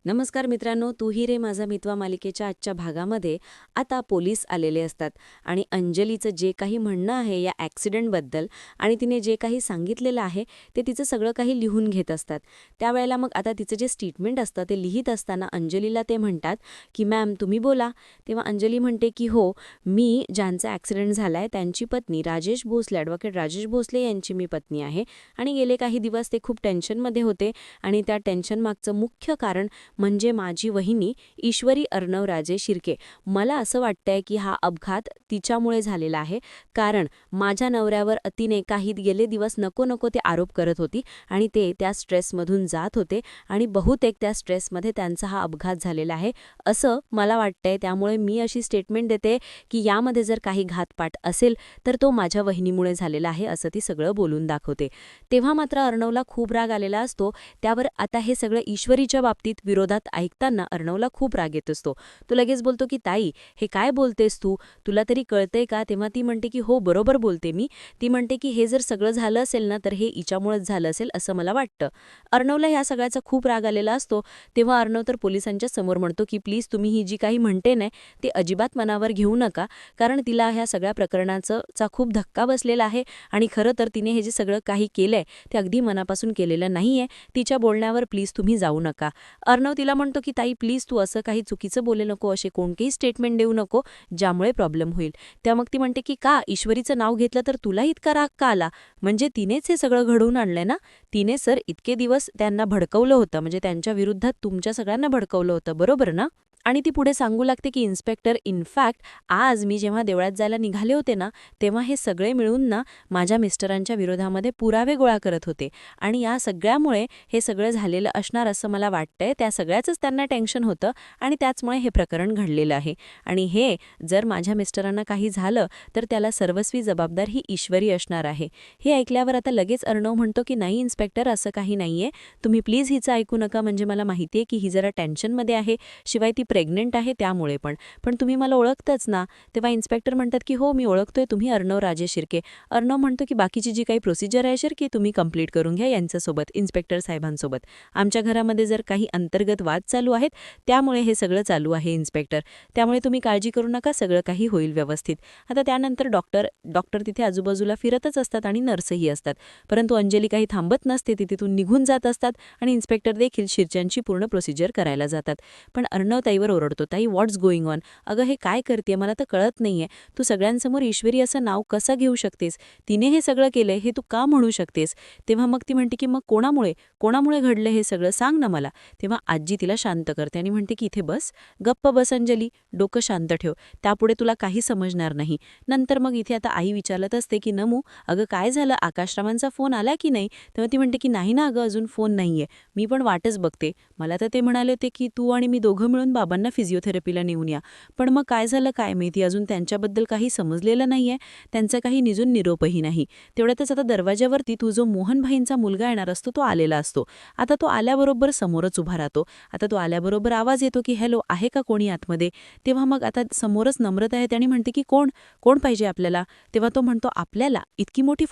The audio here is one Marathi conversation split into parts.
नमस्कार मित्रांनो, तू ही रे माझा मितवा मालिकेच्या आजच्या भागामध्ये आता पोलीस आलेले असतात आणि अंजलीचं जे काही म्हणणं आहे या ॲक्सिडेंटबद्दल आणि तिने जे काही सांगितलेलं आहे ते तिचं सगळं काही लिहून घेत असतात. त्यावेळेला मग आता तिचं जे स्टेटमेंट असतं ते लिहित असताना अंजलीला ते म्हणतात की मॅम तुम्ही बोला. तेव्हा अंजली म्हणते की हो, मी ज्यांचा ॲक्सिडेंट झाला आहे त्यांची पत्नी राजेश भोसले, ॲडव्होकेट राजेश भोसले यांची मी पत्नी आहे आणि गेले काही दिवस ते खूप टेन्शनमध्ये होते आणि त्या टेन्शनमागचं मुख्य कारण म्हणजे माझी वहिनी ईश्वरी अर्णवराजे शिर्के. मला असं वाटतंय की हा अपघात तिच्यामुळे झालेला आहे, कारण माझ्या नवऱ्यावर तिने काही गेले दिवस नको नको ते आरोप करत होती आणि ते त्या स्ट्रेसमधून जात होते आणि बहुतेक त्या स्ट्रेसमध्ये त्यांचा हा अपघात झालेला आहे असं मला वाटतंय. त्यामुळे मी अशी स्टेटमेंट देते की यामध्ये जर काही घातपात असेल तर तो माझ्या वहिनीमुळे झालेला आहे असं ती सगळं बोलून दाखवते. तेव्हा मात्र अर्णवला खूप राग आलेला असतो. त्यावर आता हे सगळं ईश्वरीच्या बाबतीत विरोधात ऐकताना अर्णवला खूप राग येत असतो. तो लगेच बोलतो की ताई, हे काय बोलतेस तू, तुला तरी कळतंय का? तेव्हा ती म्हणते की हो बरोबर बोलते मी. ती म्हणते की हे जर सगळं झालं असेल ना तर हे हिच्यामुळेच झालं असेल असं मला वाटतं. अर्णवला ह्या सगळ्याचा खूप राग आलेला असतो. तेव्हा अर्णव तर पोलिसांच्या समोर म्हणतो की प्लीज तुम्ही ही जी काही म्हणते नाही ते अजिबात मनावर घेऊ नका, कारण तिला ह्या सगळ्या प्रकरणाचा खूप धक्का बसलेला आहे आणि खरं तर तिने हे जे सगळं काही केलंय ते अगदी मनापासून केलेलं नाहीये. तिच्या बोलण्यावर प्लीज तुम्ही जाऊ नका. अर्णव तिला म्हणतो की ताई प्लीज तू असं काही चुकीचं बोलू नको, असे कोणतेही स्टेटमेंट देऊ नको ज्यामुळे प्रॉब्लेम होईल. त्या मग ती म्हणते की का ईश्वरीचं नाव घेतलं तर तुला इतका राग का आला? म्हणजे तिनेच हे सगळं घडवून आणलंय ना. तिने सर इतके दिवस त्यांना भडकवलं होतं, म्हणजे त्यांच्या विरुद्धात तुमच्या सगळ्यांना भडकवलं होतं, बरोबर ना? आणि ती पुढे सांगू लागते की इन्स्पेक्टर, इनफॅक्ट आज मी जेव्हा देवळात जायला निघाले होते ना तेव्हा हे सगळे मिळून ना माझ्या मिस्टरांच्या विरोधामध्ये पुरावे गोळा करत होते आणि या सगळ्यामुळे हे सगळं झालेलं असणार असं मला वाटतंय. त्या सगळ्याचंच त्यांना टेन्शन होतं आणि त्याचमुळे हे प्रकरण घडलेलं आहे आणि हे जर माझ्या मिस्टरांना काही झालं तर त्याला सर्वस्वी जबाबदार ही ईश्वरी असणार आहे. हे ऐकल्यावर आता लगेच अर्णव म्हणतो की नाही इन्स्पेक्टर, असं काही नाहीये, तुम्ही प्लीज हिचं ऐकू नका. म्हणजे मला माहिती आहे की ही जरा टेन्शनमध्ये आहे, शिवाय ती प्रेग्नेंट आहे त्यामुळे पण तुम्ही मला ओळखतच ना. तेव्हा इन्स्पेक्टर म्हणतात की हो मी ओळखतोय, तुम्ही अर्णव राजे शिर्के. अर्णव म्हणतो की बाकीची जी काही प्रोसिजर आहे शिर्के तुम्ही कंप्लीट करून घ्या यांच्यासोबत, इन्स्पेक्टर साहेबांसोबत. आमच्या घरामध्ये जर काही अंतर्गत वाद चालू आहेत त्यामुळे हे सगळं चालू आहे इन्स्पेक्टर. त्यामुळे तुम्ही काळजी करू नका, सगळं काही होईल व्यवस्थित. आता त्यानंतर डॉक्टर तिथे आजूबाजूला फिरतच असतात आणि नर्सही असतात, परंतु अंजली काही थांबत नसते, ती तिथून निघून जात असतात आणि इन्स्पेक्टर देखील शिर्च्यांची पूर्ण प्रोसिजर करायला जातात. पण अर्णव ताईवर ओरडतो, ताई व्हॉट्स गोईंग ऑन, अगं हे काय करते मला तर कळत नाहीये. तू सगळ्यांसमोर ईश्वरी असं नाव कसं घेऊ शकतेस? तिने हे सगळं केलंय हे तू का म्हणू शकतेस? तेव्हा मग ती म्हणते की मग कोणामुळे घडलं हे सगळं, सांग ना मला. तेव्हा आजी तिला शांत करते आणि म्हणते की इथे बस, गप्प बस अंजली, डोकं शांत ठेव, त्यापुढे तुला काही समजणार नाही. नंतर मग इथे आता आई विचारत असते की नमू, अगं काय झालं, आकाशरावांचा फोन आला की नाही? तेव्हा ती म्हणते की नाही ना अगं, अजून फोन नाहीये, मी पण वाटच बघते. मला तर ते म्हणाले होते की तू आणि मी दोघं मिळून बाबांना फिजिओथेरपीला नेऊन या, पण मग काय झालं काय माहिती, अजून त्यांच्याबद्दल काही समजलेलं नाहीये, त्यांचा काही निजून निरोपही नाही. तेवढ्यातच आता दरवाजावरती तू जो मोहनभाईंचा मुलगा येणार असतो तो आलेला असतो. आता तो आल्याबरोबर समोरच उभा राहतो. आता तो आल्याबरोबर आवाज येतो की हॅलो, आहे का कोणी आतमध्ये? तेव्हा मग आता समोरच नम्रता आहे, त्याने म्हणते की कोण पाहिजे आपल्याला? तेव्हा तो म्हणतो आपल्याला? इतकी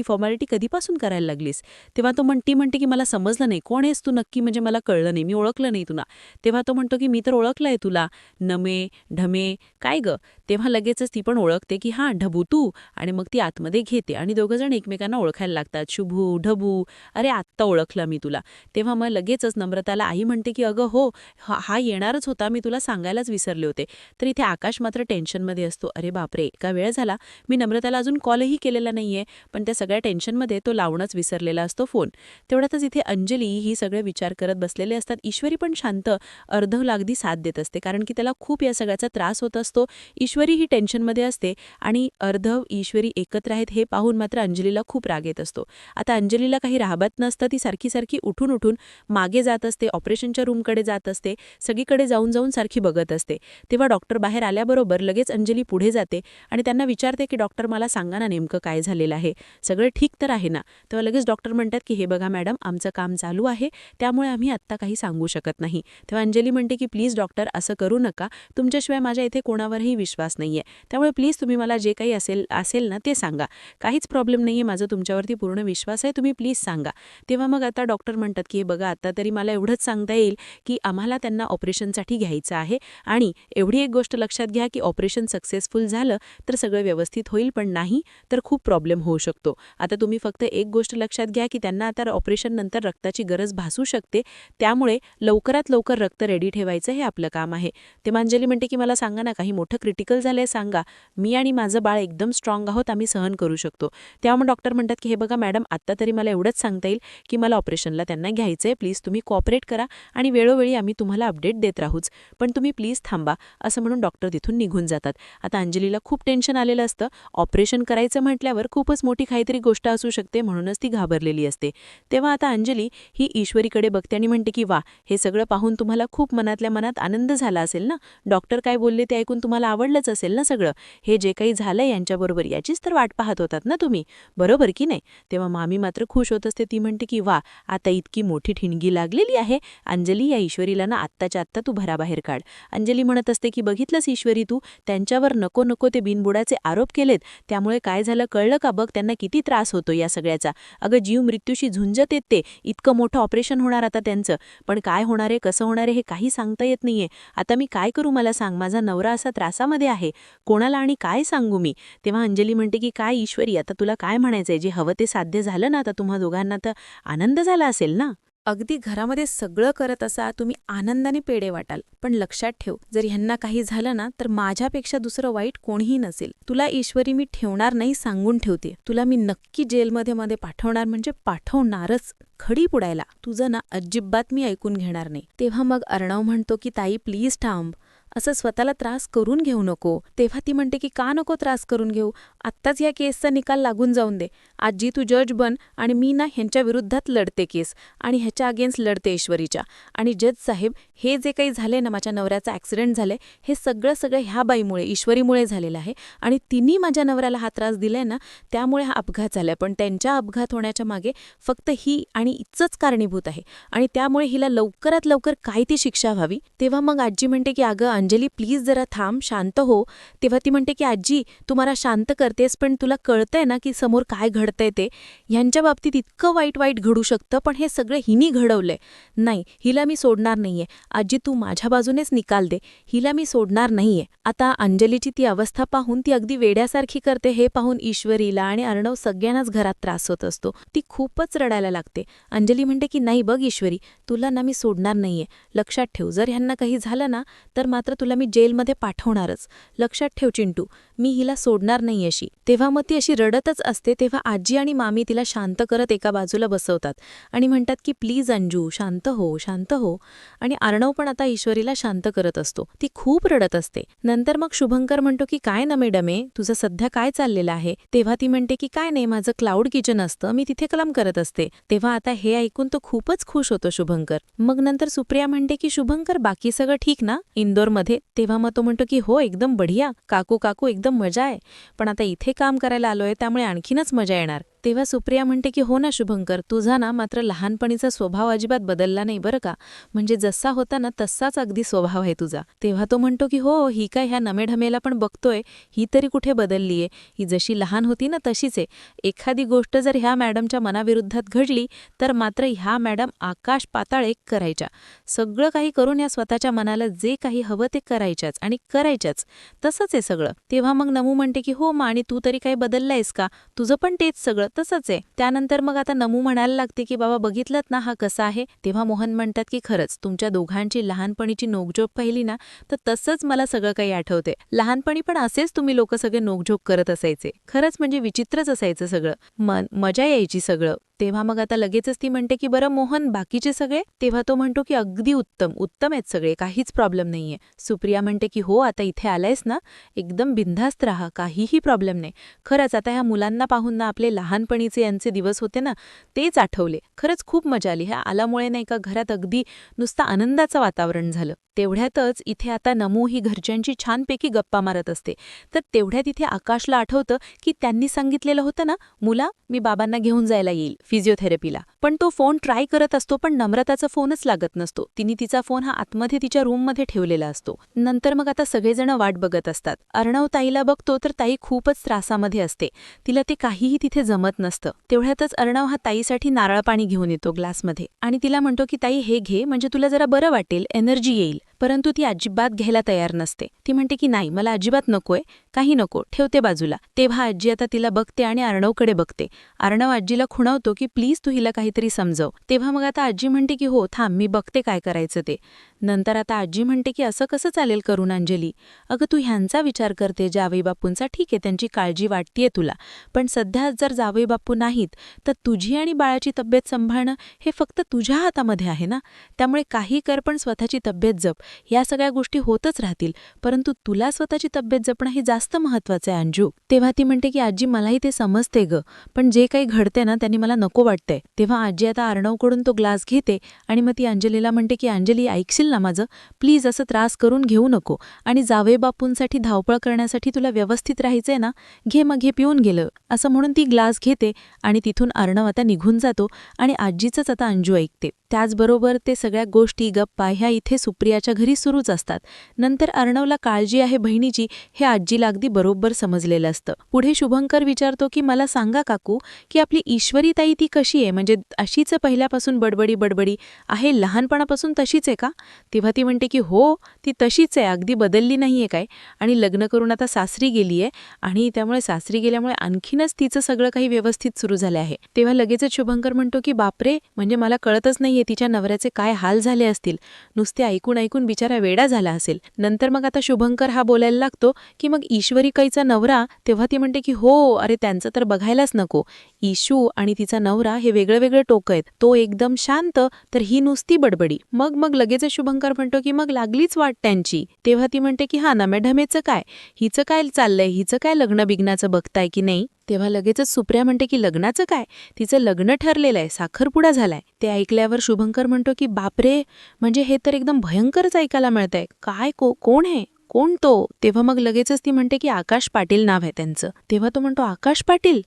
फॉर्मॅलिटी कधीपासून करायला लागलीस? तेव्हा ती म्हणते की मला समजलं नाही, कोण आहेस तू नक्की, म्हणजे मला कळलं नाही, मी ओळखलं नाही तुला. तेव्हा तो म्हणतो की मी तर ओळखलंय तुला, नमे ढमे काय ग? तेव्हा लगेचच ती पण ओळखते की हां ढबू तू, आणि मग ती आतमध्ये घेते आणि दोघंजण एकमेकांना ओळखायला लागतात, शुभू ढबू, अरे आत्ता ओळखलं मी तुला. तेव्हा मग लगेचच नम्रताला आई म्हणते की अगं हो, हा येणारच होता, मी तुला सांगायलाच विसरले होते. तर इथे आकाश मात्र टेन्शनमध्ये असतो. अरे बापरे, इतका वेळ झाला, मी नम्रताला अजून कॉलही केलेला नाहीये, पण त्या सगळ्या टेन्शनमध्ये तो लावणंच विसरलेला असतो फोन. तेवढ्यातच इथे अंजली ही सगळे विचार करत बसलेले असतात. ईश्वरी पण शांत अर्धव लागदी साथ देत असते, कारण की त्याला खूप या सगळ्याचा त्रास होत असतो. ईश्वरी ही टेन्शनमध्ये असते आणि अर्धव ईश्वरी एकत्र आहेत हे पाहून मात्र अंजलीला खूप राग येत असतो. आता अंजलीला काही राहत नसतं, ती सारखी उठून मागे जात असते, ऑपरेशनच्या रूमकडे जात असते, सगळीकडे जाऊन सारखी बघत असते. तेव्हा डॉक्टर बाहेर आल्याबरोबर लगेच अंजली पुढे जाते आणि त्यांना विचारते की डॉक्टर मला सांगा ना नेमकं काय झालेलं आहे, सगळं ठीक तर आहे ना? तेव्हा लगेच डॉक्टर म्हणतात की हे बघा मॅडम, आमचं काम चालू आहे त्यामुळे आम्ही आत्ता काही सांगू शकत नाही. तेव्हा अंजली म्हणते की प्लीज डॉक्टर असं करू नका, तुमच्याशिवाय माझ्या इथे कोणावरही विश्वास नाहीये, त्यामुळे प्लीज तुम्ही मला जे काही असेल ना ते सांगा, काहीच प्रॉब्लेम नाहीये, माझा तुमच्यावरती पूर्ण विश्वास आहे, तुम्ही प्लीज सांगा. तेव्हा मग आता डॉक्टर म्हणतात की हे बघा, आता तरी मला एवढंच सांगता येईल की आम्हाला त्यांना ऑपरेशनसाठी घ्यायचं आहे, आणि एवढी एक गोष्ट लक्षात घ्या की ऑपरेशन सक्सेसफुल झालं तर सगळं व्यवस्थित होईल, पण नाही तर खूप प्रॉब्लेम होऊ शकतो. आता तुम्ही फक्त एक गोष्ट लक्षात घ्या की त्यांना आता ऑपरेशन नंतर रक्ताची गरज भासू शकते, त्यामुळे लवकरात लवकर रक्त रेडी ठेवायचं हे आपलं काम आहे. तेव्हा अंजली म्हणते की मला सांगा ना, काही मोठं क्रिटिकल झालंय सांगा, मी आणि माझं बाळ एकदम स्ट्रॉंग आहोत, आम्ही सहन करू शकतो. त्यामुळे डॉक्टर म्हणतात की हे बघा मॅडम, आत्ता तरी मला एवढंच सांगता येईल की मला ऑपरेशनला त्यांना घ्यायचंय, प्लीज तुम्ही कॉपरेट करा आणि वेळोवेळी आम्ही तुम्हाला अपडेट देत राहूच, पण तुम्ही प्लीज थांबा, असं म्हणून डॉक्टर तिथून निघून जातात. आता अंजलीला खूप टेन्शन आलेलं असतं, ऑपरेशन करायचं म्हटल्यावर खूपच मोठी काहीतरी गोष्ट असू शकते, म्हणूनच ती घाबरलेली असते. तेव्हा आता अंजली ही ईश्वरीकडे बघते आणि म्हणते की वा, हे सगळं पाहून तुम्हाला खूप मनातल्या मनात आनंद झाला असेल ना, डॉक्टर काय बोलले ते ऐकून तुम्हाला आवडलंच असेल ना सगळं, हे जे काही झालंय यांच्याबरोबर याचीच तर वाट पाहत होतात ना तुम्ही, बरोबर की नाही. तेव्हा मामी मात्र खुश होत असते, ती म्हणते की वा, आता इतकी मोठी ठिणगी लागलेली आहे अंजली, या ईश्वरीला ना आत्ताच्या आत्ता तू भराबाहेर काढ. अंजली म्हणत असते की बघितलंस ईश्वरी, तू त्यांच्यावर नको नको ते बिनबुडाचे आरोप केलेत, त्यामुळे काय झालं कळलं का, बघ त्यांना किती त्रास होतो या सगळ्याचा, अगं जीव मृत्यूशी झुंजत येत, ते इतकं मोठं ऑपरेशन होणार आता त्यांचं, पण काय होणार आहे कसं होणार आहे हे काही सांगता येत नाहीये, आता मी काय करू मला सांग, माझा नवरा असा त्रासामध्ये आहे, कोणाला आणि काय सांगू मी. तेव्हा अंजली म्हणते की काय ईश्वरी, आता तुला काय म्हणायचंय, जे हवं ते साध्य झालं ना, आता तुम्हा दोघांना तर आनंद झाला असेल ना. अगदी घरामध्ये सगळं करत असा तुम्ही आनंदाने पेढे वाटाल, पण लक्षात ठेव, जर ह्यांना काही झालं ना तर माझ्यापेक्षा दुसरं वाईट कोणीही नसेल. तुला ईश्वरी मी ठेवणार नाही सांगून ठेवते, तुला मी नक्की जेलमध्ये मध्ये पाठवणार, म्हणजे पाठवणारच, खडी पुडायला. तुझं ना अजिबात मी ऐकून घेणार नाही. तेव्हा मग अर्णव म्हणतो की ताई प्लीज थांब, असं स्वतःला त्रास करून घेऊ नको. तेव्हा ती म्हणते की का नको त्रास करून घेऊ, आत्ताच या केसचा निकाल लागून जाऊन दे, आजी तू जज बन, आणि मी ना ह्यांच्या विरुद्धात लढते केस, आणि ह्याच्या अगेन्स्ट लढते ईश्वरीच्या. आणि जज साहेब, हे जे काही झाले ना, माझ्या नवऱ्याचा ॲक्सिडेंट झाले, हे सगळं ह्या बाईमुळे, ईश्वरीमुळे झालेलं आहे, आणि तिने माझ्या नवऱ्याला हा त्रास दिलाय ना, त्यामुळे हा अपघात झालाय, पण त्यांच्या अपघात होण्याच्या मागे फक्त ही आणि इचंच कारणीभूत आहे, आणि त्यामुळे हिला लवकरात लवकर काय ती शिक्षा व्हावी. तेव्हा मग आजी म्हणते की अगं अंजली प्लीज जरा थांब, शांत हो. तेव्हा ती म्हणते की आजी तू मला शांत करतेस, पण तुला कळतंय ना की समोर काय घडतंय ते, ह्यांच्या बाबतीत इतकं वाईट वाईट घडू शकतं, पण हे सगळं हिनी घडवलंय. नाही, हिला मी सोडणार नाहीये. आजी तू माझ्या बाजूनेच निकाल दे, हिला मी सोडणार नाहीये. आता अंजलीची ती अवस्था पाहून ती अगदी वेड्यासारखी करते, हे पाहून ईश्वरीला आणि अर्णव सगळ्यांनाच घरात त्रास होत असतो. ती खूपच रडायला लागते. अंजली म्हणते की नाही बघ ईश्वरी, तुला ना मी सोडणार नाहीये, लक्षात ठेव, जर ह्यांना काही झालं ना तर मात्र तुला मी जेलमध्ये पाठवणारच, लक्षात ठेव चिंटू, मी हिला सोडणार नाही अशी. तेव्हा मग ती अशी रडतच असते. तेव्हा आजी आणि मामी तिला शांत करत एका बाजूला बसवतात आणि म्हणतात की प्लीज अंजू शांत हो, शांत हो. आणि अर्णव पण आता ईश्वरीला शांत करत असतो. ती खूप रडत असते. नंतर मग शुभंकर म्हणतो की काय न मॅडमे, तुझं सध्या काय चाललेलं आहे. तेव्हा ती म्हणते की काय नाही, माझं क्लाउड किचन असतं, मी तिथे कलम करत असते. तेव्हा आता हे ऐकून तो खूपच खुश होतो शुभंकर. मग नंतर सुप्रिया म्हणते की शुभंकर बाकी सगळं ठीक ना इंदोरमध्ये. तेव्हा मग तो म्हणतो की हो एकदम बढिया काकू, काकू एकदम मजा आहे, पण आता इथे काम करायला आलोय त्यामुळे आणखीनच मजा येणार. तेव्हा सुप्रिया म्हणते की हो ना शुभंकर, तुझा ना मात्र लहानपणीचा स्वभाव अजिबात बदलला नाही बरं का, म्हणजे जसा होता ना तसाच अगदी स्वभाव आहे तुझा. तेव्हा तो म्हणतो की हो, ही काय ह्या नमेढमेला पण बघतोय, ही तरी कुठे बदललीये, ही जशी लहान होती ना तशीच आहे. एखादी गोष्ट जर ह्या मॅडमच्या मनाविरुद्धात घडली तर मात्र ह्या मॅडम आकाश पाताळ एक करायच्या, सगळं काही करून या स्वतःच्या मनाला जे काही हवं ते करायच्याच आणि करायच्याच, तसंच आहे सगळं. तेव्हा मग नमू म्हणते की हो मा, आणि तू तरी काही बदललायस का, तुझं पण तेच सगळं तसंच आहे. त्यानंतर मग आता नमू म्हणायला लागते की बाबा बघितलंत ना हा कसा आहे. तेव्हा मोहन म्हणतात की खरंच तुमच्या दोघांची लहानपणीची नोकझोक पाहिली ना तर तसंच मला सगळं काही आठवते. लहानपणी पण असेच तुम्ही लोक सगळे नोकझोक करत असायचे, खरंच म्हणजे विचित्रच असायचं सगळं, मजा यायची सगळं. तेव्हा मग आता लगेचच ती म्हणते की बरं मोहन बाकीचे सगळे. तेव्हा तो म्हणतो की अगदी उत्तम उत्तम आहेत सगळे, काहीच प्रॉब्लेम नाहीये. सुप्रिया म्हणते की हो आता इथे आलायस ना एकदम बिनधास्त राहा, काहीही प्रॉब्लेम नाही. खरंच आता ह्या मुलांना पाहून ना आपले लहानपणीचे यांचे दिवस होते ना तेच आठवले. खरंच खूप मजा आली. ह्या आल्यामुळे नाही का घरात अगदी नुसतं आनंदाचं वातावरण झालं. तेवढ्यातच इथे आता नमू ही घरच्यांची छानपैकी गप्पा मारत असते. तर तेवढ्यात इथे आकाशला आठवतं की त्यांनी सांगितलेलं होतं ना, मुला मी बाबांना घेऊन जायला येईल फिजिओथेरपीला. पण तो फोन ट्राय करत असतो, पण नम्रताचा फोनच लागत नसतो. तिने तिचा फोन हा आतमध्ये तिच्या रूममध्ये ठेवलेला असतो. नंतर मग आता सगळेजण वाट बघत असतात. अर्णव ताईला बघतो तर ताई खूपच त्रासामध्ये असते. तिला ते काहीही तिथे जमत नसतं. तेवढ्यातच अर्णव हा ताईसाठी नारळ पाणी घेऊन येतो ग्लासमध्ये आणि तिला म्हणतो की ताई हे घे, म्हणजे तुला जरा बरं वाटेल, एनर्जी येईल. परंतु ती अजिबात घ्यायला तयार नसते. ती म्हणते की नाही, मला अजिबात नकोय, काही नको, ठेवते बाजूला. तेव्हा आजी आता तिला बघते आणि अर्णवकडे बघते. अर्णव आजीला खुणावतो की प्लीज तू हिला काहीतरी समजव. तेव्हा मग आता आजी म्हणते की हो थांब, मी बघते काय करायचं ते. नंतर आता आजी म्हणते की असं कसं चालेल करून अंजली, अगं तू ह्यांचा विचार करते जावई बापूंचा, ठीक आहे त्यांची काळजी वाटतेय तुला, पण सध्या जर जावई बापू नाहीत तर तुझी आणि बाळाची तब्येत सांभाळणं हे फक्त तुझ्या हातामध्ये आहे ना. त्यामुळे काही कर पण स्वतःची तब्येत जप. या सगळ्या गोष्टी होतच राहतील, परंतु तुला स्वतःची तब्येत जपणं हे जास्त महत्वाचं आहे अंजू. तेव्हा ती म्हणते की आजी मलाही ते समजते ग, पण जे काही घडते ना त्यांनी मला नको वाटतंय. तेव्हा आजी आता अर्णवकडून तो ग्लास घेते आणि मग ती अंजलीला म्हणते की अंजली ऐकशील ना माझं, प्लीज असं त्रास करून घेऊ नको, आणि जावई बापूंसाठी धावपळ करण्यासाठी तुला व्यवस्थित राहायचंय ना, घे मग हे पिऊन गेलं. असं म्हणून ती ग्लास घेते आणि तिथून अर्णव आता निघून जातो आणि आजीचंच आता अंजू ऐकते. त्याचबरोबर ते सगळ्या गोष्टी गप्पा ह्या इथे सुप्रियाच्या घरी सुरूच असतात. नंतर अर्णवला काळजी आहे बहिणीची हे आजीला अगदी बरोबर समजलेलं असतं. पुढे शुभंकर विचारतो की मला सांगा काकू, की आपली ईश्वरी ताई ती कशी आहे, म्हणजे अशीच पहिल्यापासून बडबडी बडबडी आहे, लहानपणापासून तशीच आहे का? तेव्हा ती म्हणते की हो ती तशीच आहे, अगदी बदलली नाहीये काय, आणि लग्न करून आता सासरी गेलीये आणि त्यामुळे सासरी गेल्यामुळे आणखीनच तिचं सगळं काही व्यवस्थित सुरू झालं आहे. तेव्हा लगेचच शुभंकर म्हणतो की बापरे, म्हणजे मला कळतच नाहीये तिच्या नवऱ्याचे काय हाल झाले असतील, नुसते ऐकून ऐकून बिचारा वेडा झाला असेल. नंतर मग आता शुभंकर हा बोलायला लागतो की मग ईश्वरीकाईचा नवरा. तेव्हा ती म्हणते की हो अरे त्यांचं तर बघायलाच नको, ईशू आणि तिचा नवरा हे वेगळे वेगळे टोक आहेत, तो एकदम शांत तर ही नुसती बडबडी. मग लगेच शुभंकर म्हणतो की मग लागलीच वाट त्यांची. तेव्हा ती म्हणते की हा नम्याढमेचं काय, हिचं काय चाललंय, हिचं काय लग्न बिग्नाचं बघताय की नाही. तेव्हा लगेचच सुप्रिया म्हणते की लग्नाचं काय, तिचं लग्न ठरलेलं आहे, साखरपुडा झालाय. ते ऐकल्यावर शुभंकर म्हणतो की बापरे, म्हणजे हे तर एकदम भयंकरच ऐकायला मिळतंय, काय कोण आहे, कोण तो. तेव्हा मग लगेचच ती म्हणते की आकाश पाटील नाव आहे त्यांचं. तेव्हा तो म्हणतो आकाश पाटील,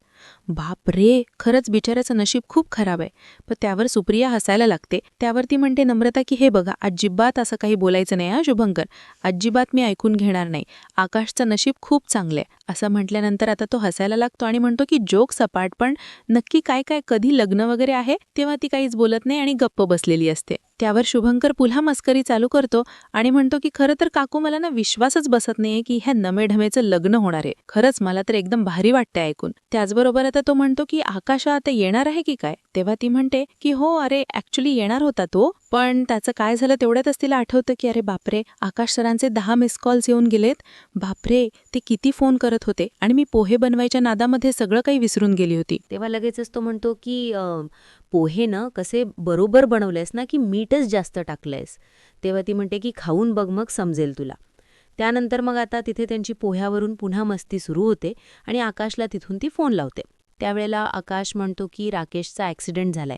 बाप रे, खरंच बिचाऱ्याचं नशीब खूप खराब आहे. पण त्यावर सुप्रिया हसायला लागते. त्यावर ती म्हणते नम्रता की हे बघा अजिबात असं काही बोलायचं नाही हा शुभंकर, अजिबात मी ऐकून घेणार नाही, आकाशचं नशीब खूप चांगलं आहे. असं म्हटल्यानंतर आता तो हसायला लागतो आणि म्हणतो की जोक सपाट, पण नक्की काय काय, कधी लग्न वगैरे आहे. तेव्हा ती काहीच बोलत नाही आणि गप्प बसलेली असते. त्यावर शुभंकर पुन्हा मस्करी चालू करतो आणि म्हणतो की खरं तर काकू मला ना विश्वासच बसत नाहीये की ह्या नमेढमेचं लग्न होणार आहे, खरंच मला तर एकदम भारी वाटतंय ऐकून. त्याचबरोबर आता तो म्हणतो की आकाश आता येणार आहे की काय. तेव्हा ती म्हणते की हो अरे ऍक्च्युली येणार होता तो, पण त्याचं काय झालं तेवढ्यातच तिला आठवतं की अरे बापरे, आकाश सरांचे 10 मिस कॉल्स येऊन गेलेत, बापरे ते किती फोन करत होते आणि मी पोहे बनवायच्या नादामध्ये सगळं काही विसरून गेली होती. तेव्हा लगेचच तो म्हणतो की पोहे ना कसे बरोबर बनवलेस ना, की मीठच जास्त टाकलंयस. तेव्हा ती म्हणते की खाऊन बघ मग समजेल तुला. त्यानंतर मग आता तिथे त्यांची पोह्यावरून पुन्हा मस्ती सुरू होते आणि आकाशला तिथून ती फोन लावते. त्यावेळेला आकाश म्हणतो की राकेशचा ॲक्सिडेंट झालाय.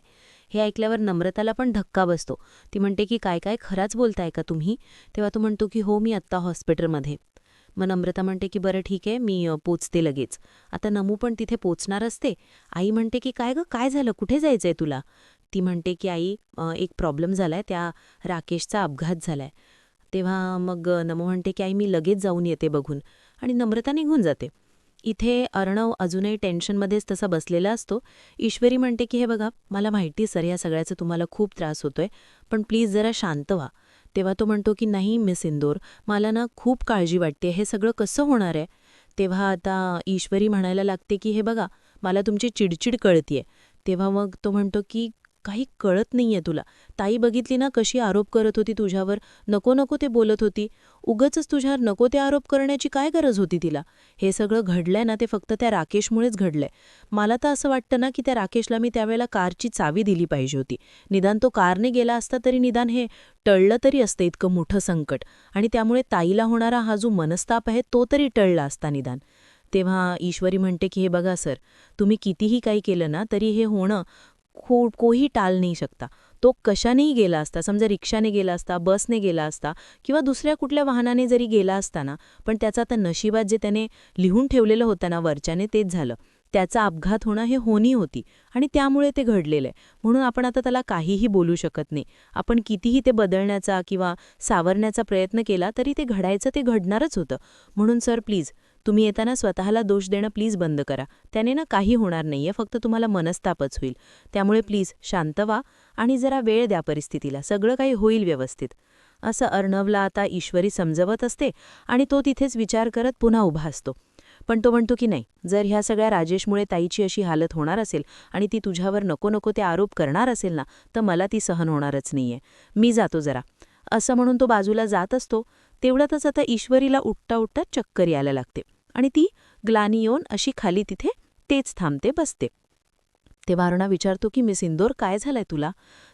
हे ऐकल्यावर नम्रताला पण धक्का बसतो. ती म्हणते की काय काय खराच बोलताय का तुम्ही. तेव्हा तो म्हणतो की हो मी आत्ता हॉस्पिटलमध्ये. मग नम्रता म्हणते की बरं ठीक आहे, मी पोचते लगेच. आता नमू पण तिथे पोचणार असते. आई म्हणते की काय गं, काय झालं, कुठे जायचंय तुला. ती म्हणते की आई एक प्रॉब्लेम झालाय, त्या राकेशचा अपघात झालाय. तेव्हा मग नमू म्हणते की आई मी लगेच जाऊन येते बघून, आणि नम्रता निघून जाते. इथे अर्णव अजूनही टेन्शनमध्येच तसा बसलेला असतो. ईश्वरी म्हणते की हे बघा मला माहिती सर या सगळ्याचा तुम्हाला खूप त्रास होतोय, पण प्लीज जरा शांत व्हा. तेव्हा तो म्हणतो की नाही मिस इंदोर, मला ना खूप काळजी वाटते, हे सगळं कसं होणार आहे. तेव्हा आता ईश्वरी म्हणायला लागते की हे बघा मला तुमची चिडचिड कळतीये. तेव्हा मग तो म्हणतो की काही कळत नाहीये तुला, ताई बघितली ना कशी आरोप करत होती तुझ्यावर, नको नको ते बोलत होती, उगच तुझ्यावर नको ते आरोप करण्याची काय गरज होती तिला. हे सगळं घडलंय ना ते फक्त त्या राकेशमुळेच घडलंय. मला तर असं वाटतं ना की त्या राकेशला मी त्यावेळेला कारची चावी दिली पाहिजे होती. निदान तो कारने गेला असता तरी निदान हे टळलं तरी असतं इतकं मोठं संकट, आणि त्यामुळे ताईला होणारा हा जो मनस्ताप आहे तो तरी टळला असता निदान. तेव्हा ईश्वरी म्हणते की हे बघा सर, तुम्ही कितीही काही केलं ना तरी हे होणं कोही टाल नाही शकता. तो कशानेही गेला असता, समजा रिक्षाने गेला असता, बसने गेला असता किंवा दुसऱ्या कुठल्या वाहनाने जरी गेला असता ना, पण त्याचा आता नशिबात जे त्याने लिहून ठेवलेलं होतं ना वरच्याने तेच झालं. त्याचा अपघात होणं हे होणी होती आणि त्यामुळे ते घडलेलं आहे. म्हणून आपण आता त्याला काहीही बोलू शकत नाही. आपण कितीही ते बदलण्याचा किंवा सावरण्याचा प्रयत्न केला तरी ते घडायचं ते घडणारच होतं. म्हणून सर प्लीज तुम्ही येताना स्वतःला दोष देणं प्लीज बंद करा. त्याने ना काही होणार नाहीये, फक्त तुम्हाला मनस्तापच होईल. त्यामुळे प्लीज शांत व्हा आणि जरा वेळ द्या परिस्थितीला, सगळं काही होईल व्यवस्थित. असं अर्णवला आता ईश्वरी समजवत असते आणि तो तिथेच विचार करत पुन्हा उभा असतो. पण तो म्हणतो की नाही, जर ह्या सगळ्या राजेशमुळे ताईची अशी हालत होणार असेल आणि ती तुझ्यावर नको नको ते आरोप करणार असेल ना, तर मला ती सहन होणारच नाहीये. मी जातो जरा. असं म्हणून तो बाजूला जात असतो. तेवढ्यातच आता ईश्वरीला उठता उठता चक्कर यायला लागते आणि ती ग्लानी येऊन अशी खाली तिथे तेच थांबते, बसते. तेव्हा अरुणा विचारतो की मिस इंदोर काय झालंय तुला?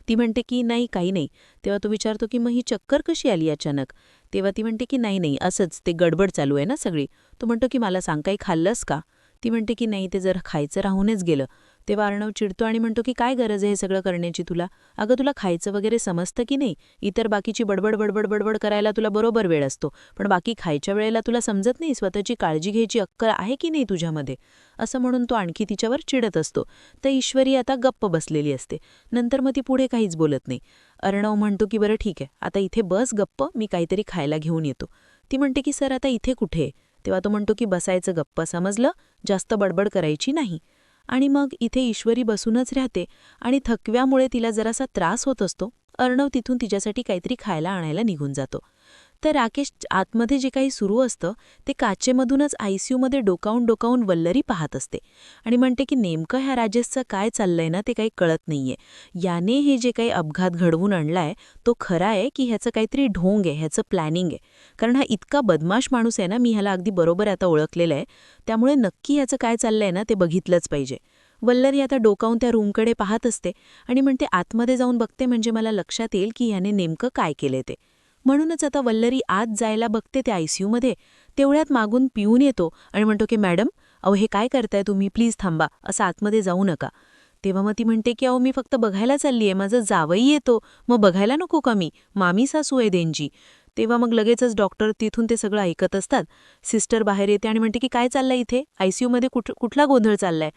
ती म्हणते की नाही काही नाही. तेव्हा तो विचारतो की मग ही चक्कर कशी आली अचानक? तेव्हा ती म्हणते की नाही नाही असंच, ते गडबड चालू आहे ना सगळी. तो म्हणतो की मला सांग, काही खाल्लंस का? ती म्हणते की नाही, ते जर खायचं राहूनच गेलं. तेव्हा अर्णव चिडतो आणि म्हणतो की काय गरज आहे हे सगळं करण्याची तुला? अगं तुला खायचं वगैरे समजतं की नाही? इतर बाकीची बडबड बडबड बडबड करायला तुला बरोबर वेळ असतो, पण बाकी खायच्या वेळेला तुला समजत नाही? स्वतःची काळजी घ्यायची अक्कल आहे की नाही तुझ्यामध्ये? असं म्हणून तो आणखी तिच्यावर चिडत असतो. तर ईश्वरी आता गप्प बसलेली असते. नंतर मग ती पुढे काहीच बोलत नाही. अर्णव म्हणतो की बरं ठीक आहे, आता इथे बस गप्प, मी काहीतरी खायला घेऊन येतो. ती म्हणते की सर आता इथे कुठे? तेव्हा तो म्हणतो की बसायचं गप्प, समजलं? जास्त बडबड करायची नाही. आणि मग इथे ईश्वरी बसूनच राहते आणि थकव्यामुळे तिला जरासा त्रास होत असतो. अर्णव तिथून तिच्यासाठी काहीतरी खायला आणायला निघून जातो. तर राकेश आतमध्ये जे काही सुरू असतं ते काचेमधूनच आयसीयूमध्ये डोकावून डोकावून वल्लरी पाहत असते आणि म्हणते की नेमकं ह्या राजेशचं काय चाललंय ना ते काही कळत नाहीये. याने हे जे काही अपघात घडवून आणलाय तो खरा आहे की ह्याचं काहीतरी ढोंग आहे, ह्याचं प्लॅनिंग आहे. कारण हा इतका बदमाश माणूस आहे ना, मी ह्याला अगदी बरोबर आता ओळखलेलं आहे. त्यामुळे नक्की ह्याचं काय चाललंय ना ते बघितलंच पाहिजे. वल्लरी आता डोकावून त्या रूमकडे पाहत असते आणि म्हणते आतमध्ये जाऊन बघते, म्हणजे मला लक्षात येईल की ह्याने नेमकं काय केलंय ते. म्हणूनच आता वल्लरी आत जायला बघते त्या आयसीयूमध्ये. तेवढ्यात मागून पिऊन येतो आणि म्हणतो की मॅडम, अहो हे काय करताय तुम्ही, प्लीज थांबा, असं आतमध्ये जाऊ नका. तेव्हा मग ती म्हणते की अहो मी फक्त बघायला चालली आहे, माझं जावई येतो, मग बघायला नको का मी, मामी सासू आहे त्यांची. तेव्हा मग लगेचच डॉक्टर तिथून ते सगळं ऐकत असतात. सिस्टर बाहेर येते आणि म्हणते की काय चाललंय इथे, आयसीयूमध्ये कुठला गोंधळ चाललाय?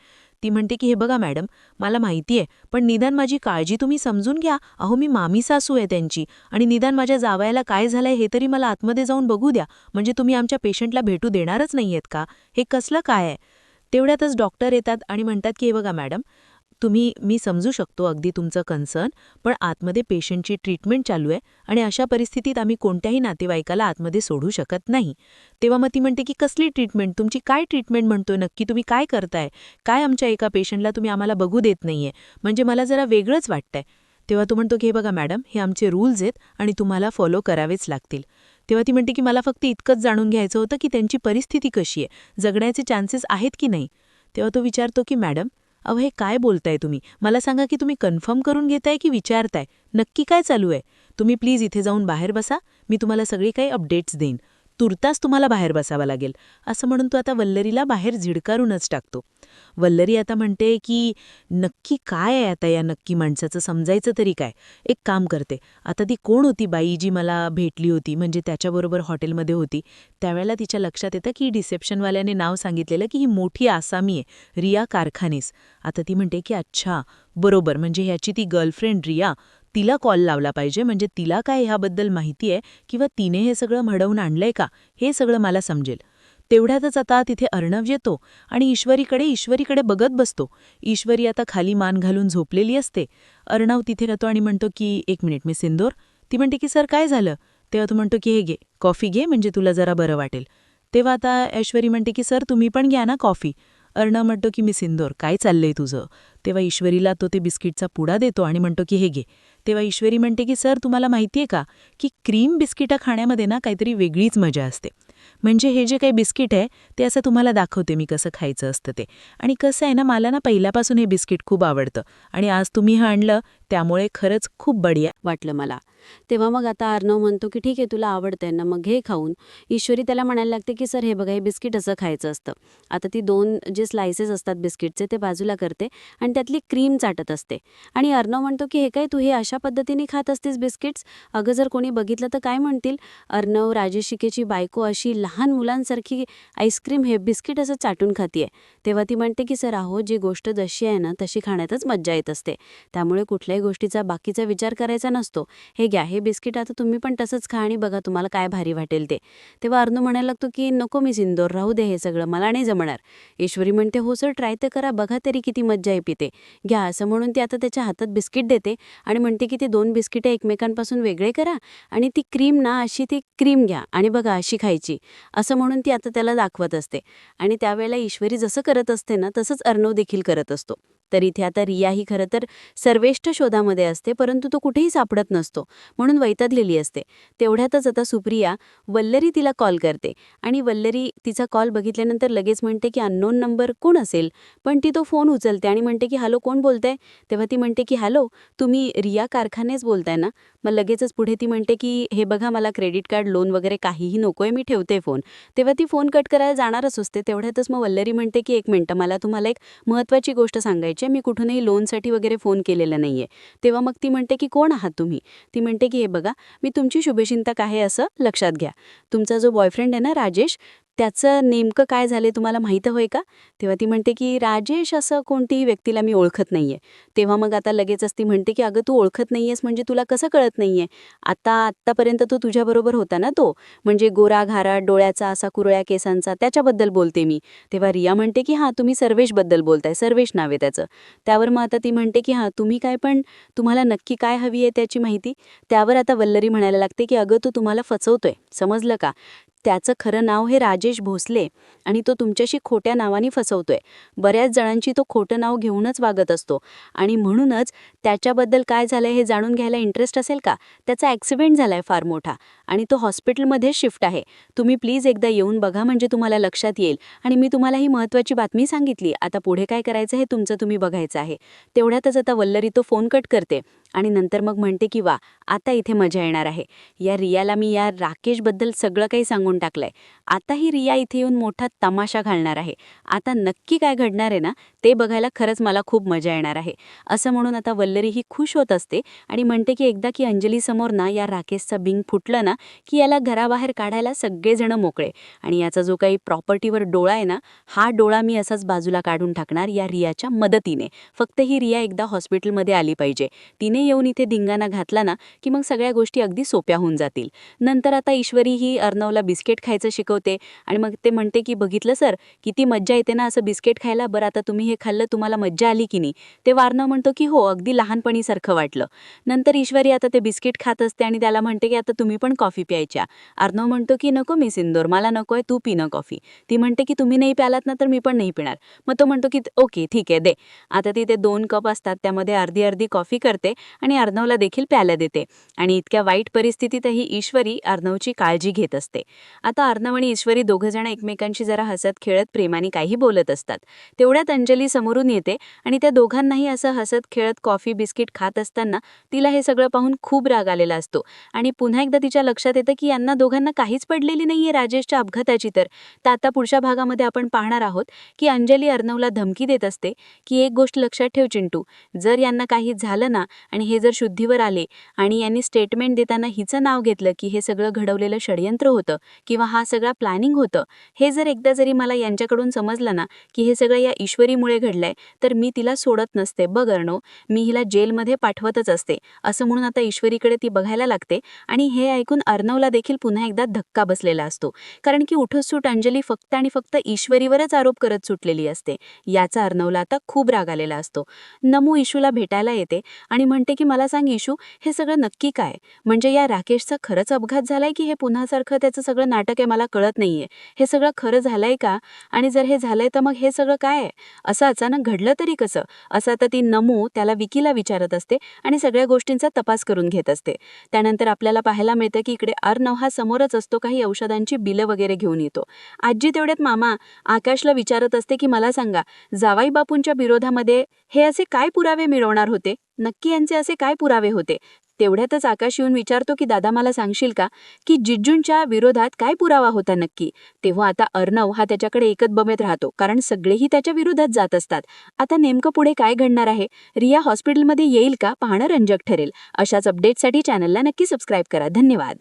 ती म्हणते की हे बघा मॅडम, मला माहिती आहे, पण निदान माझी काळजी तुम्ही समजून घ्या. अहो मी मामी सासू आहे त्यांची, आणि निदान माझ्या जावयाला काय झालंय हे तरी मला आतमध्ये जाऊन बघू द्या. म्हणजे तुम्ही आमच्या पेशंटला भेटू देणारच नाहीयेत का? हे कसलं काय आहे? तेवढ्यातच डॉक्टर येतात आणि म्हणतात की हे बघा मॅडम, मी समजू शकतो अगदी तुमचं कन्सर्न, पण आतमध्ये पेशंटची ट्रीटमेंट चालू आहे आणि अशा परिस्थितीत आम्ही कोणत्याही नातेवाईकाला आतमध्ये सोडू शकत नाही. तेव्हा मग ती म्हणते की कसली ट्रीटमेंट, तुमची काय ट्रीटमेंट म्हणतोय नक्की, तुम्ही काय करताय? काय आमच्या एका पेशंटला तुम्ही आम्हाला बघू देत नाहीये? म्हणजे मला जरा वेगळंच वाटतंय. तेव्हा तो म्हणतो की हे बघा मॅडम, हे आमचे रूल्स आहेत आणि तुम्हाला फॉलो करावेच लागतील. तेव्हा ती म्हणते की मला फक्त इतकंच जाणून घ्यायचं होतं की त्यांची परिस्थिती कशी आहे, जगण्याचे चान्सेस आहेत की नाही. तेव्हा तो विचारतो की मॅडम, अहो हे काय बोलताय तुम्ही, मला सांगा की तुम्ही कन्फर्म करून घेताय की विचारताय, नक्की काय चालू आहे? तुम्ही प्लीज इथे जाऊन बाहेर बसा, मी तुम्हाला सगळी काही अपडेट्स देईन. तुर्तास तुम्हाला बाहेर बसावं लागेल. असं म्हणून तो आता वल्लरीला बाहेर झिडकारूनच टाकतो. वल्लरी आता म्हणते की नक्की काय आहे आता या नक्की माणसाचं, समजायचं तरी काय? एक काम करते, आता ती कोण होती बाई जी मला भेटली होती, म्हणजे त्याच्याबरोबर हॉटेलमध्ये होती, त्यावेळेला तिच्या लक्षात येतं की रिसेप्शनवाल्याने नाव सांगितलेलं की ही मोठी आसामी आहे, रिया कारखानीस. आता ती म्हणते की अच्छा बरोबर, म्हणजे ह्याची ती गर्लफ्रेंड रिया, तिला कॉल लावला पाहिजे, म्हणजे तिला काय ह्याबद्दल माहिती आहे किंवा तिने हे सगळं घडवून आणलंय का, हे सगळं मला समजेल. तेवढ्यातच आता तिथे अर्णव येतो आणि ईश्वरीकडे बघत बसतो. ईश्वरी आता खाली मान घालून झोपलेली असते. अर्णव तिथे राहतो आणि म्हणतो की एक मिनिट मिस इंदोर. ती म्हणते की सर काय झालं? तेव्हा तो म्हणतो की हे घे कॉफी घे, म्हणजे तुला जरा बरं वाटेल. तेव्हा आता ऐश्वरी म्हणते की सर तुम्ही पण घ्या ना कॉफी. अर्णव म्हणतो की मिस इंदोर काय चाललंय तुझं? तेव्हा ईश्वरीला तो ते बिस्किटचा पुडा देतो आणि म्हणतो की हे घे. तेव्हा ईश्वरी म्हणते की सर तुम्हाला माहितीये का की क्रीम बिस्किटं खाण्यामध्ये ना काहीतरी वेगळीच मजा असते. म्हणजे हे जे काही बिस्किट आहे ते असं तुम्हाला दाखवते मी कसं खायचं असतं ते. आणि कसं आहे ना, मला ना पहिल्यापासून हे बिस्किट खूप आवडतं आणि आज तुम्ही हे आणलं त्यामुळे खरंच खूप बढिया वाटलं मला. तेव्हा मग आता अर्णव म्हणतो की ठीक आहे तुला आवडतंय ना, मग घे खाऊन. ईश्वरी त्याला म्हणायला लागते की सर हे बघा, हे बिस्किट असं खायचं असतं. आता ती 2 जे स्लायसेस असतात बिस्किटचे ते बाजूला करते आणि त्यातली क्रीम चाटत असते. आणि अर्णव म्हणतो की हे काय, तू हे अशा अशा पद्धतीने खात असतेस बिस्किट्स? अगं जर कोणी बघितलं तर काय म्हणतील? अर्णव, राजेश शिकेची बायको अशी लहान मुलांसारखी आईस्क्रीम हे बिस्किट असं चाटून खातीये. तेव्हा ती म्हणते की सर अहो, जी गोष्ट जशी आहे ना तशी खाण्यातच मज्जा येत असते. त्यामुळे कुठल्याही गोष्टीचा बाकीचा विचार करायचा नसतो. हे घ्या, हे बिस्किट आता तुम्ही पण तसंच खा आणि बघा तुम्हाला काय भारी वाटेल ते. तेव्हा अर्णव म्हणायला लागतो की नको मिस इंदोर, राहू दे हे सगळं, मला नाही जमणार. ईश्वरी म्हणते हो सर, ट्राय तर करा, बघा तरी किती मज्जा येते ते. घ्या असं म्हणून ती आता त्याच्या हातात बिस्किट देते आणि म्हणते की ते 2 बिस्किटे एकमेकांपासून वेगळे करा आणि ती क्रीम ना अशी ती क्रीम घ्या आणि बघा अशी खायची, असं म्हणून ती आता त्याला दाखवत असते. आणि त्यावेळेला ईश्वरी जसं करत असते ना तसंच अर्णव देखील करत असतो. तर इथे आता रिया ही खरं तर सर्वेष्ट शोधामध्ये असते, परंतु तो कुठेही सापडत नसतो म्हणून वैतागलेली असते. तेवढ्यातच आता सुप्रिया वल्लरी तिला कॉल करते आणि वल्लरी तिचा कॉल बघितल्यानंतर लगेच म्हणते की अननोन नंबर कोण असेल, पण ती तो फोन उचलते आणि म्हणते की हॅलो, कोण बोलतंय? तेव्हा ती म्हणते की हॅलो, तुम्ही रिया कारखानेच बोलताय ना? मग लगेचच पुढे ती म्हणते की हे बघा, मला क्रेडिट कार्ड, लोन वगैरे काहीही नकोय, मी ठेवते फोन. तेव्हा ती फोन कट करायला जाणारच असते. तेवढ्यातच मग वल्लरी म्हणते की एक मिनिटं, मला तुम्हाला एक महत्त्वाची गोष्ट सांगायची आहे, मी कुठूनही लोनसाठी वगैरे फोन केलेला नाहीये. तेव्हा मग ती म्हणते की कोण आहात तुम्ही? ती म्हणते की हे बघा, मी तुमची शुभचिंतक आहे असं लक्षात घ्या. तुमचा जो बॉयफ्रेंड आहे ना राजेश, त्याचं नेमकं काय झाले तुम्हाला माहीत होय का? तेव्हा ती म्हणते की राजेश असं कोणतीही व्यक्तीला मी ओळखत नाहीये. तेव्हा मग आता लगेचच ती म्हणते की अगं तू ओळखत नाहीयेस म्हणजे तुला कसं कळत नाहीये? आत्तापर्यंत तो तुझ्याबरोबर होता ना, तो म्हणजे गोरा घारा डोळ्याचा असा कुरळ्या केसांचा, त्याच्याबद्दल बोलते मी. तेव्हा रिया म्हणते की हां, तुम्ही सर्वेशबद्दल बोलताय, सर्वेश नाव आहे त्याचं. त्यावर मग आता ती म्हणते की हां, तुम्ही काय, पण तुम्हाला नक्की काय हवी आहे त्याची माहिती? त्यावर आता वल्लरी म्हणायला लागते की अगं तो तुम्हाला फसवतोय, समजलं का? त्याचं खरं नाव हे राजेश भोसले आणि तो तुमच्याशी खोट्या नावाने फसवतोय. बऱ्याच जणांची तो खोटं नाव घेऊनच वागत असतो आणि म्हणूनच त्याच्याबद्दल काय झालंय हे जाणून घ्यायला इंटरेस्ट असेल का? त्याचा ॲक्सिडेंट झालाय फार मोठा आणि तो हॉस्पिटलमध्ये शिफ्ट आहे. तुम्ही प्लीज एकदा येऊन बघा, म्हणजे तुम्हाला लक्षात येईल. आणि मी तुम्हाला ही महत्त्वाची बातमी सांगितली, आता पुढे काय करायचं हे तुमचं तुम्ही बघायचं आहे. तेवढ्यातच आता वल्लरी तो फोन कट करते आणि नंतर मग म्हणते की वा, आता इथे मजा येणार आहे. या रियाला मी या राकेशबद्दल सगळं काही सांगून टाकलंय. आता ही रिया इथे येऊन मोठा तमाशा घालणार आहे. आता नक्की काय घडणार आहे ना, ते बघायला खरंच मला खूप मजा येणार आहे. असं म्हणून आता वल्लरी ही खुश होत असते आणि म्हणते की एकदा की अंजलीसमोर ना या राकेशचा बिंग फुटलं ना, की याला घराबाहेर काढायला सगळेजण मोकळे. आणि याचा जो काही प्रॉपर्टीवर डोळा आहे ना, हा डोळा मी असाच बाजूला काढून टाकणार या रियाच्या मदतीने. फक्त ही रिया एकदा हॉस्पिटलमध्ये आली पाहिजे. तिने येऊन इथे धिंगाणा घातला ना, की मग सगळ्या गोष्टी अगदी सोप्या होऊन जातील. नंतर आता ईश्वरी ही अर्णवला बिस्किट खायचं शिकवते आणि मग ते म्हणते की बघितलं सर, किती मज्जा येते ना असं बिस्किट खायला. बरं आता तुम्ही हे खाल्लं, तुम्हाला मज्जा आली की नाही? तेव्हा अर्णव म्हणतो की हो, अगदी लहानपणीसारखं वाटलं. नंतर ईश्वरी आता ते बिस्किट खात असते आणि त्याला म्हणते की आता तुम्ही पण कॉफी प्यायच्या. अर्णव म्हणतो की नको मिस इंदोर, मला नकोय, तू पी ना कॉफी. ती म्हणते की तुम्ही नाही प्यालात ना तर मी पण नाही पिणार. मग तो म्हणतो की ओके ठीक आहे, दे. आता ती ते 2 कप असतात त्यामध्ये अर्धी अर्धी कॉफी करते आणि अर्णवला देखील प्यायला देते. आणि इतक्या वाईट परिस्थितीतही ईश्वरी अर्णवची काळजी घेत असते. आता अर्णव आणि ईश्वरी दोघंजण एकमेकांशी जरा हसत खेळत प्रेमाने काही बोलत असतात. तेवढ्यात अंजली समोरून येते आणि त्या दोघांनाही असं हसत खेळत कॉफी बिस्किट खात असताना तिला हे सगळं पाहून खूप राग आलेला असतो. आणि पुन्हा एकदा तिच्या लक्षात येतं की यांना दोघांना काहीच पडलेली नाहीये राजेशच्या अपघाताची. तर आता पुढच्या भागामध्ये आपण पाहणार आहोत की अंजली अर्णवला धमकी देत असते की एक गोष्ट लक्षात ठेव चिंटू, जर यांना काही झालं ना आणि हे जर शुद्धीवर आले आणि यांनी स्टेटमेंट देताना हिचं नाव घेतलं की हे सगळं घडवलेलं षडयंत्र होतं किंवा हा सगळा प्लॅनिंग होतं, हे जर एकदा जरी मला यांच्याकडून समजलं ना की हे सगळं या ईश्वरीमुळे घडलंय, तर मी तिला सोडत नसते. बघ अर्णव, मी हिला जेलमध्ये पाठवतच असते. असं म्हणून आता ईश्वरीकडे ती बघायला लागते आणि हे ऐकून अर्णवला देखील पुन्हा एकदा धक्का बसलेला असतो. कारण की उठसूट अंजली फक्त आणि फक्त ईश्वरीवरच आरोप करत सुटलेली असते. याचा अर्णवला आता खूप राग आलेला असतो. नमू इशूला भेटायला येते आणि म्हणते की मला सांग इशू, हे सगळं नक्की काय? म्हणजे या राकेशचा खरंच अपघात झालाय की हे पुन्हा सारखं त्याचं सगळं नाटक आहे, मला कळत नाहीये. हे सगळं खरं झालंय का? आणि जर हे झालंय तर मग हे सगळं काय आहे? असं अचानक घडलं तरी कसं? असं आता ती नमू त्याला विकीला विचारत असते आणि सगळ्या गोष्टींचा तपास करून घेत असते. त्यानंतर आपल्याला पाहायला मिळतं की इकडे अर्णव हा समोरच असतो, काही औषधांची बिलं वगैरे घेऊन येतो. आजी तेवढ्यात मामा आकाशला विचारत असते की मला सांगा, जावाई बापूंच्या विरोधामध्ये हे असे काय पुरावे मिळवणार होते? नक्की यांचे असे काय पुरावे होते? तेवढ्यातच आकाश येऊन विचारतो की दादा मला सांगशील का की जिज्जूंच्या विरोधात काय पुरावा होता नक्की. तेव्हा आता अर्णव हा त्याच्याकडे एकच बघत राहतो, कारण सगळेही त्याच्या विरोधात जात असतात. आता नेमकं पुढे काय घडणार आहे, रिया हॉस्पिटलमध्ये येईल का, पाहणं रंजक ठरेल. अशाच अपडेटसाठी चॅनलला नक्की सबस्क्राईब करा. धन्यवाद.